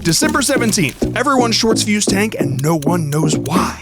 December 17th, everyone's shorts views tank and no one knows why.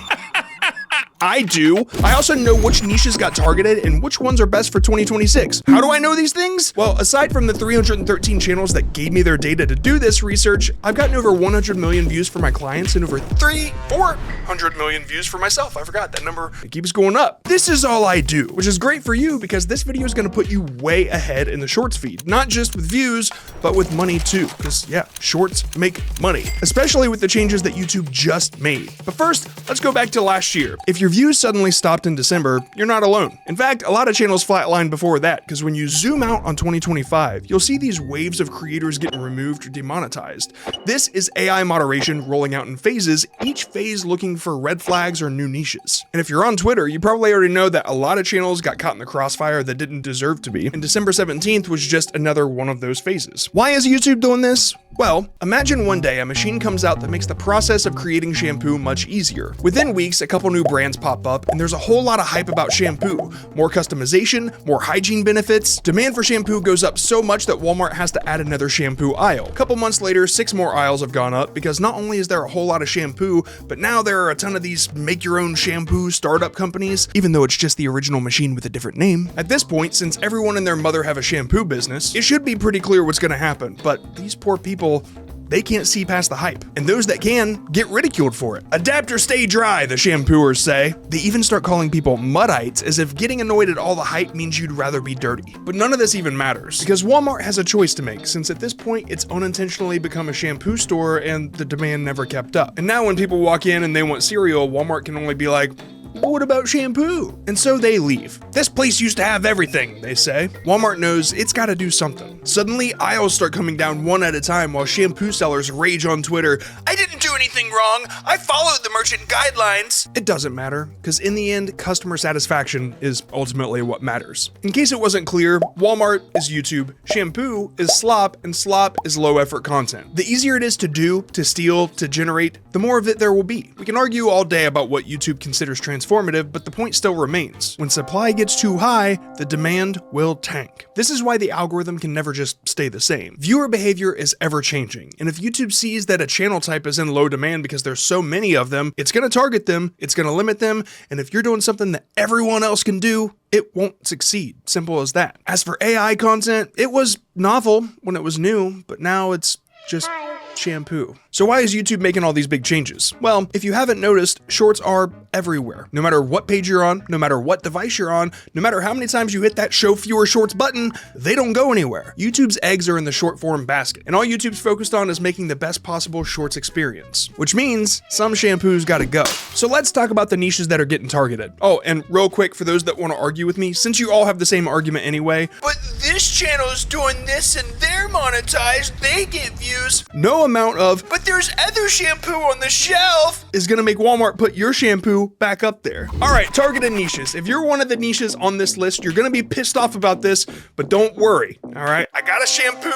I do. I also know which niches got targeted and which ones are best for 2026. How do I know these things? Well, aside from the 313 channels that gave me their data to do this research, I've gotten over 100 million views for my clients and over 400 million views for myself. I forgot that number. It keeps going up. This is all I do, which is great for you because this video is going to put you way ahead in the shorts feed, not just with views, but with money too. Because yeah, shorts make money, especially with the changes that YouTube just made. But first, let's go back to last year. If your views suddenly stopped in December, you're not alone. In fact, a lot of channels flatlined before that, because when you zoom out on 2025, you'll see these waves of creators getting removed or demonetized. This is AI moderation rolling out in phases, each phase looking for red flags or new niches. And if you're on Twitter, you probably already know that a lot of channels got caught in the crossfire that didn't deserve to be, and December 17th was just another one of those phases. Why is YouTube doing this? Well, imagine one day a machine comes out that makes the process of creating shampoo much easier. Within weeks, a couple new brands pop up, and there's a whole lot of hype about shampoo. More customization, more hygiene benefits. Demand for shampoo goes up so much that Walmart has to add another shampoo aisle. A couple months later, 6 more aisles have gone up because not only is there a whole lot of shampoo, but now there are a ton of these make-your-own shampoo startup companies, even though it's just the original machine with a different name. At this point, since everyone and their mother have a shampoo business, it should be pretty clear what's gonna happen, but these poor people, they can't see past the hype. And those that can, get ridiculed for it. Adapt or stay dry, the shampooers say. They even start calling people Muddites, as if getting annoyed at all the hype means you'd rather be dirty. But none of this even matters, because Walmart has a choice to make, since at this point, it's unintentionally become a shampoo store and the demand never kept up. And now when people walk in and they want cereal, Walmart can only be like, but what about shampoo? And so they leave. This place used to have everything, they say. Walmart knows it's gotta do something. Suddenly, aisles start coming down one at a time while shampoo sellers rage on Twitter. I didn't do anything wrong. I followed the merchant guidelines. It doesn't matter, because in the end, customer satisfaction is ultimately what matters. In case it wasn't clear, Walmart is YouTube, shampoo is slop, and slop is low effort content. The easier it is to do, to steal, to generate, the more of it there will be. We can argue all day about what YouTube considers transformative, but the point still remains. When supply gets too high, the demand will tank. This is why the algorithm can never just stay the same. Viewer behavior is ever changing, and if YouTube sees that a channel type is in low demand because there's so many of them, it's gonna target them, it's gonna limit them, and if you're doing something that everyone else can do, it won't succeed. Simple as that. As for AI content, it was novel when it was new, but now it's just shampoo. So why is YouTube making all these big changes? Well, if you haven't noticed, shorts are everywhere. No matter what page you're on, no matter what device you're on, no matter how many times you hit that show fewer shorts button, they don't go anywhere. YouTube's eggs are in the short form basket, and all YouTube's focused on is making the best possible shorts experience, which means some shampoos gotta go. So let's talk about the niches that are getting targeted. Oh, and real quick, for those that want to argue with me, since you all have the same argument anyway, but this channel's doing this and they're monetized, they get views. No amount of, but there's other shampoo on the shelf, is gonna make Walmart put your shampoo back up there. All right, targeted niches. If you're one of the niches on this list, you're gonna be pissed off about this, but don't worry, all right? I got a shampoo.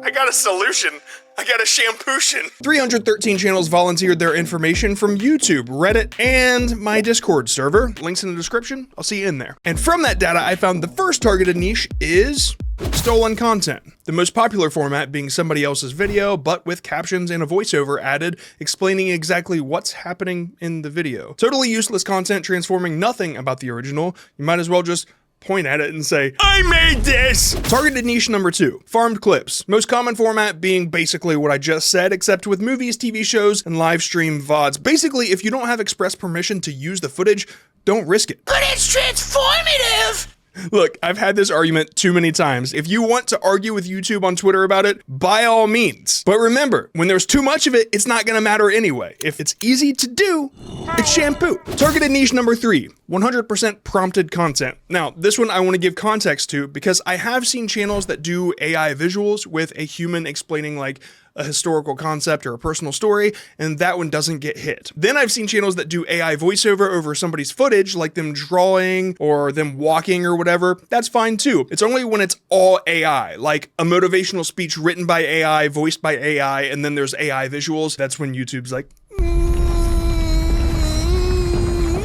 I got a solution. I got a shampootion. 313 channels volunteered their information from YouTube, Reddit, and my Discord server. Links in the description. I'll see you in there. And from that data, I found the first targeted niche is stolen content. The most popular format being somebody else's video, but with captions and a voiceover added explaining exactly what's happening in the video. Totally useless content transforming nothing about the original. You might as well just point at it and say, I made this! Targeted niche number 2, farmed clips. Most common format being basically what I just said, except with movies, TV shows, and live stream VODs. Basically, if you don't have express permission to use the footage, don't risk it. But it's transformative! Look, I've had this argument too many times. If you want to argue with YouTube on Twitter about it, by all means. But remember, when there's too much of it, it's not gonna matter anyway. If it's easy to do, it's shampoo. Targeted niche number 3, 100% prompted content. Now, this one I want to give context to because I have seen channels that do AI visuals with a human explaining like a historical concept or a personal story, and that one doesn't get hit. Then I've seen channels that do AI voiceover over somebody's footage, like them drawing or them walking or whatever. That's fine too. It's only when it's all AI, like a motivational speech written by AI, voiced by AI, and then there's AI visuals. That's when YouTube's like,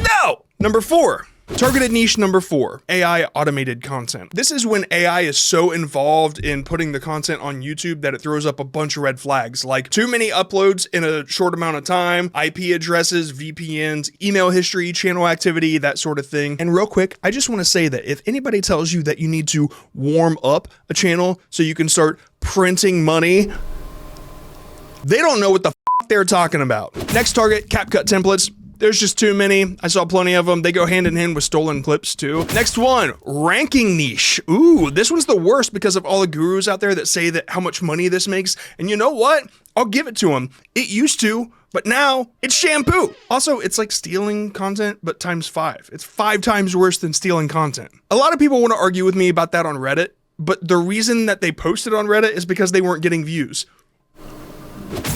no! Number 4. Targeted niche number 4, AI automated content. This is when AI is so involved in putting the content on YouTube that it throws up a bunch of red flags, like too many uploads in a short amount of time, IP addresses, VPNs, email history, channel activity, that sort of thing. And real quick, I just want to say that if anybody tells you that you need to warm up a channel so you can start printing money, they don't know what the f they're talking about. Next target, CapCut templates. There's just too many. I saw plenty of them. They go hand in hand with stolen clips too. Next one, ranking niche. Ooh, this one's the worst because of all the gurus out there that say that how much money this makes. And you know what? I'll give it to them. It used to, but now it's shampoo. Also, it's like stealing content, but times 5. It's 5 times worse than stealing content. A lot of people want to argue with me about that on Reddit, but the reason that they posted on Reddit is because they weren't getting views.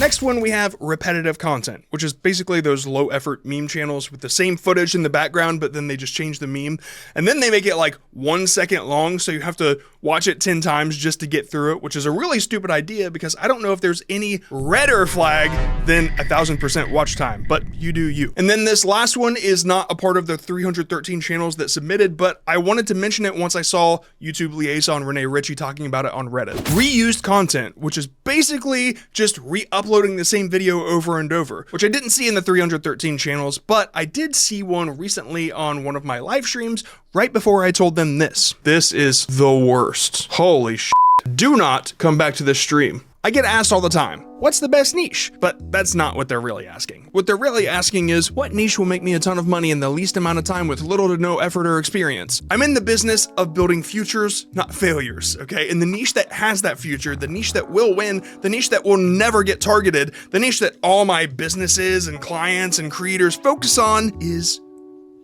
Next one, we have repetitive content, which is basically those low effort meme channels with the same footage in the background, but then they just change the meme. And then they make it like 1 second long, so you have to watch it 10 times just to get through it, which is a really stupid idea because I don't know if there's any redder flag than 1000% watch time, but you do you. And then this last one is not a part of the 313 channels that submitted, but I wanted to mention it once I saw YouTube liaison Renee Ritchie talking about it on Reddit. Reused content, which is basically just re-uploading the same video over and over, which I didn't see in the 313 channels, but I did see one recently on one of my live streams right before I told them this. This is the worst. Holy shit. Do not come back to this stream. I get asked all the time, what's the best niche? But that's not what they're really asking. What they're really asking is, what niche will make me a ton of money in the least amount of time with little to no effort or experience? I'm in the business of building futures, not failures, okay? And the niche that has that future, the niche that will win, the niche that will never get targeted, the niche that all my businesses and clients and creators focus on is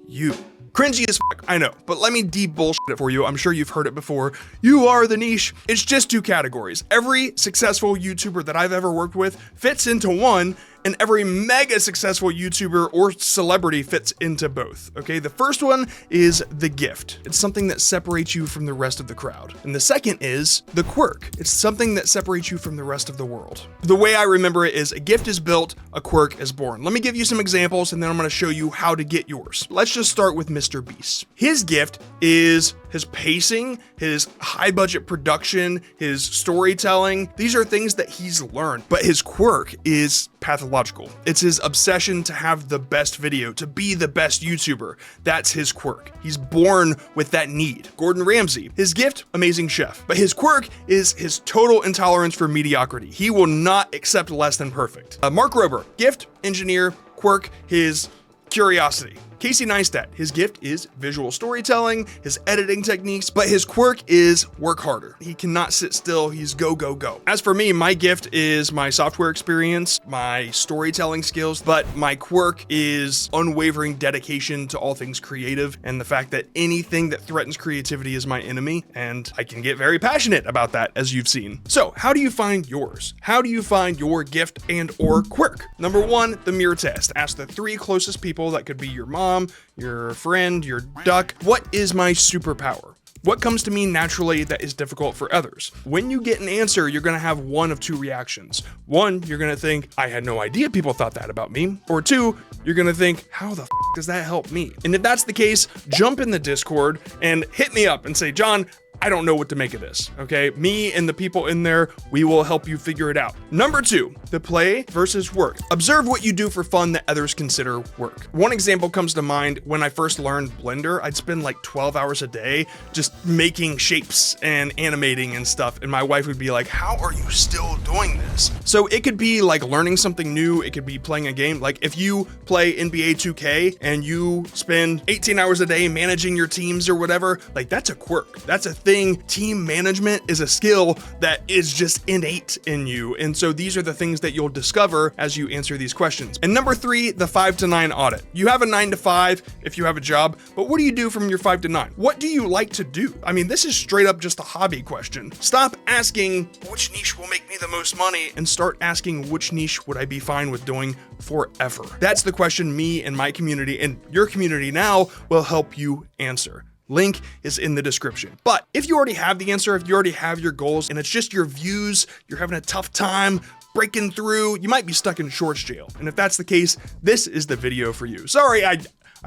you. Cringy as fuck, I know, but let me de-bullshit it for you. I'm sure you've heard it before. You are the niche. It's just 2 categories. Every successful YouTuber that I've ever worked with fits into one, and every mega successful YouTuber or celebrity fits into both, okay? The first one is the gift. It's something that separates you from the rest of the crowd. And the second is the quirk. It's something that separates you from the rest of the world. The way I remember it is a gift is built, a quirk is born. Let me give you some examples and then I'm gonna show you how to get yours. Let's just start with Mr. Beast. His gift is his pacing, his high budget production, his storytelling. These are things that he's learned, but his quirk is pathological. It's his obsession to have the best video, to be the best YouTuber. That's his quirk. He's born with that need. Gordon Ramsay, his gift, amazing chef, but his quirk is his total intolerance for mediocrity. He will not accept less than perfect. Mark Rober, gift, engineer, quirk, his curiosity. Casey Neistat, his gift is visual storytelling, his editing techniques, but his quirk is work harder. He cannot sit still, he's go, go, go. As for me, my gift is my software experience, my storytelling skills, but my quirk is unwavering dedication to all things creative and the fact that anything that threatens creativity is my enemy, and I can get very passionate about that, as you've seen. So how do you find yours? How do you find your gift and or quirk? Number 1, the mirror test. Ask the 3 closest people, that could be your mom, your friend, your duck. What is my superpower? What comes to me naturally that is difficult for others? When you get an answer, you're gonna have one of 2 reactions. 1, you're gonna think, I had no idea people thought that about me. Or 2, you're gonna think, how the f does that help me? And if that's the case, jump in the Discord and hit me up and say, John, I don't know what to make of this, okay? Me and the people in there, we will help you figure it out. Number 2, the play versus work. Observe what you do for fun that others consider work. One example comes to mind. When I first learned Blender, I'd spend like 12 hours a day just making shapes and animating and stuff. And my wife would be like, how are you still doing this? So it could be like learning something new. It could be playing a game. Like if you play NBA 2K and you spend 18 hours a day managing your teams or whatever, like that's a quirk. That's a thing. Team management is a skill that is just innate in you. And so these are the things that you'll discover as you answer these questions. And number 3, the 5 to 9 audit. You have a 9 to 5 if you have a job, but what do you do from your 5 to 9? What do you like to do? I mean, this is straight up just a hobby question. Stop asking which niche will make me the most money and start asking which niche would I be fine with doing forever? That's the question me and my community and your community now will help you answer. Link is in the description. But if you already have the answer, if you already have your goals and it's just your views, you're having a tough time breaking through, you might be stuck in shorts jail. And if that's the case, this is the video for you. Sorry, I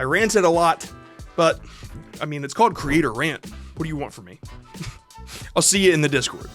ranted a lot. But, I mean, it's called Creator Rant. What do you want from me? I'll see you in the Discord.